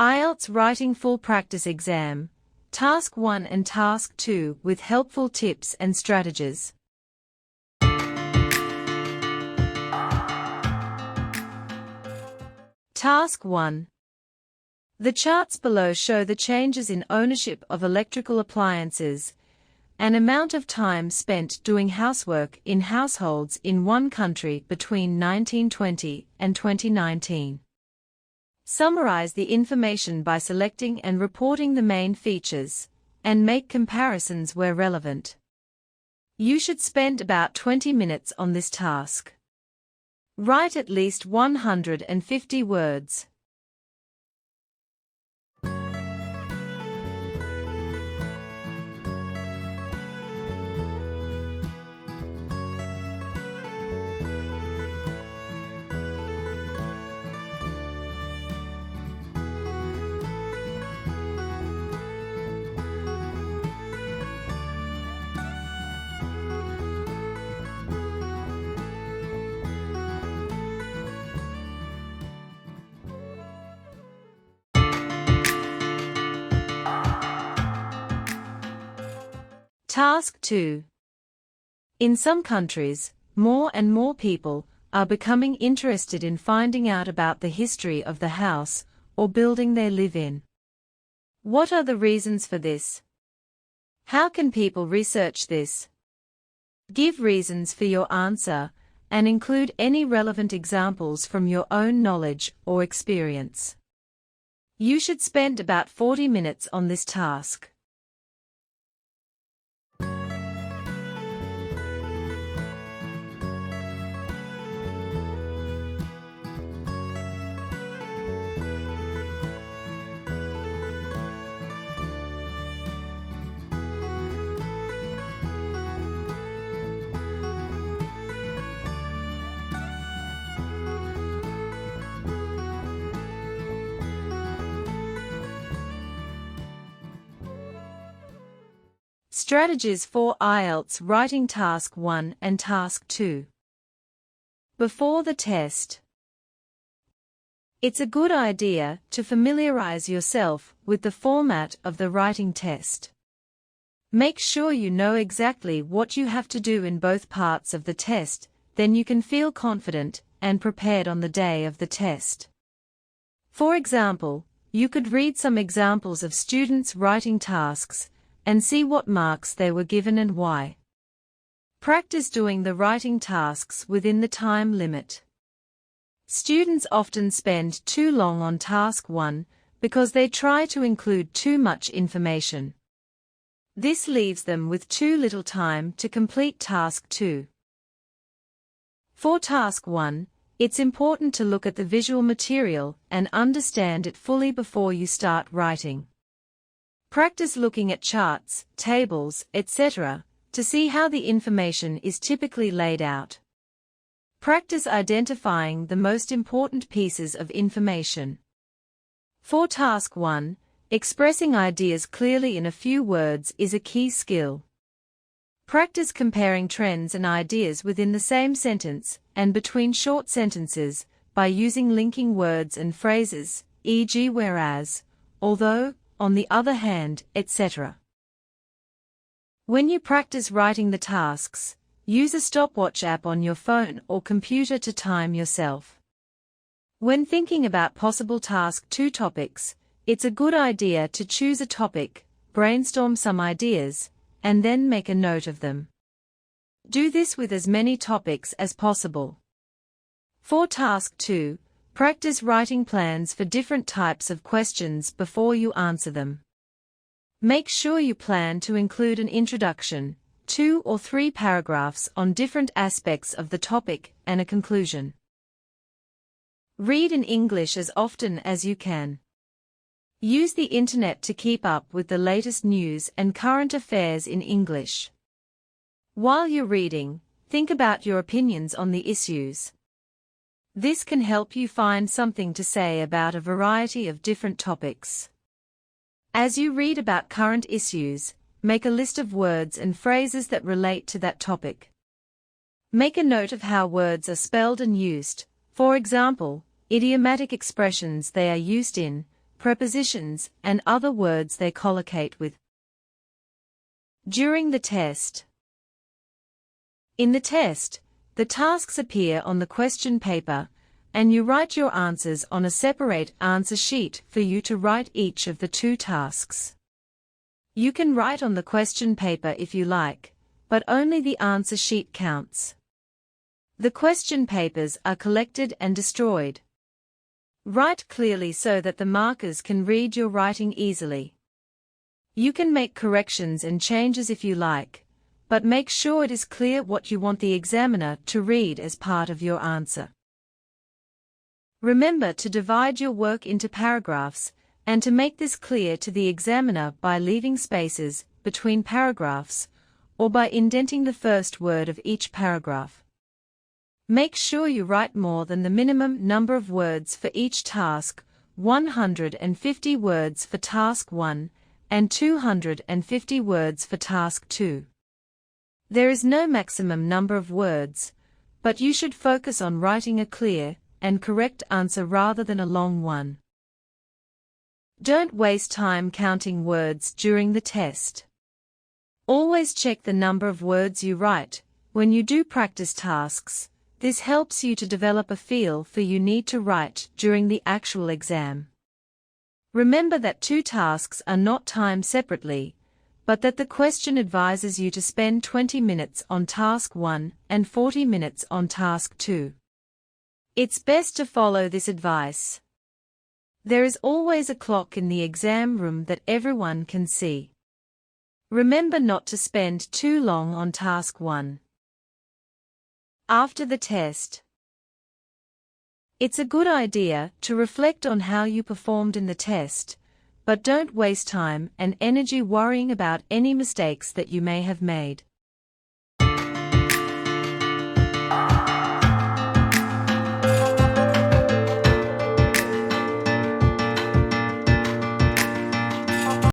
IELTS Writing Full Practice Exam, Task 1 and Task 2 with helpful tips and strategies. Task 1. The charts below show the changes in ownership of electrical appliances and amount of time spent doing housework in households in one country between 1920 and 2019. Summarize the information by selecting and reporting the main features, and make comparisons where relevant. You should spend about 20 minutes on this task. Write at least 150 words. Task 2. In some countries, more and more people are becoming interested in finding out about the history of the house or building they live in. What are the reasons for this? How can people research this? Give reasons for your answer and include any relevant examples from your own knowledge or experience. You should spend about 40 minutes on this task. Strategies for IELTS Writing Task 1 and Task 2. Before the test. It's a good idea to familiarize yourself with the format of the writing test. Make sure you know exactly what you have to do in both parts of the test, then you can feel confident and prepared on the day of the test. For example, you could read some examples of students' writing tasks and see what marks they were given and why. Practice doing the writing tasks within the time limit. Students often spend too long on Task 1 because they try to include too much information. This leaves them with too little time to complete Task 2. For Task 1, it's important to look at the visual material and understand it fully before you start writing. Practice looking at charts, tables, etc., to see how the information is typically laid out. Practice identifying the most important pieces of information. For Task 1, expressing ideas clearly in a few words is a key skill. Practice comparing trends and ideas within the same sentence and between short sentences by using linking words and phrases, e.g. whereas, although, on the other hand, etc. When you practice writing the tasks, use a stopwatch app on your phone or computer to time yourself. When thinking about possible Task 2 topics, it's a good idea to choose a topic, brainstorm some ideas, and then make a note of them. Do this with as many topics as possible. For Task 2, practice writing plans for different types of questions before you answer them. Make sure you plan to include an introduction, 2 or 3 paragraphs on different aspects of the topic, and a conclusion. Read in English as often as you can. Use the internet to keep up with the latest news and current affairs in English. While you're reading, think about your opinions on the issues. This can help you find something to say about a variety of different topics. As you read about current issues, make a list of words and phrases that relate to that topic. Make a note of how words are spelled and used, for example, idiomatic expressions they are used in, prepositions, and other words they collocate with. During the test. In the test, the tasks appear on the question paper, and you write your answers on a separate answer sheet for you to write each of the 2 tasks. You can write on the question paper if you like, but only the answer sheet counts. The question papers are collected and destroyed. Write clearly so that the markers can read your writing easily. You can make corrections and changes if you like, but make sure it is clear what you want the examiner to read as part of your answer. Remember to divide your work into paragraphs, and to make this clear to the examiner by leaving spaces between paragraphs, or by indenting the first word of each paragraph. Make sure you write more than the minimum number of words for each task, 150 words for task 1, and 250 words for task 2. There is no maximum number of words, but you should focus on writing a clear and correct answer rather than a long one. Don't waste time counting words during the test. Always check the number of words you write when you do practice tasks. This helps you to develop a feel for you need to write during the actual exam. Remember that 2 tasks are not timed separately, but that the question advises you to spend 20 minutes on task 1 and 40 minutes on task 2. It's best to follow this advice. There is always a clock in the exam room that everyone can see. Remember not to spend too long on task 1. After the test. It's a good idea to reflect on how you performed in the test, but don't waste time and energy worrying about any mistakes that you may have made.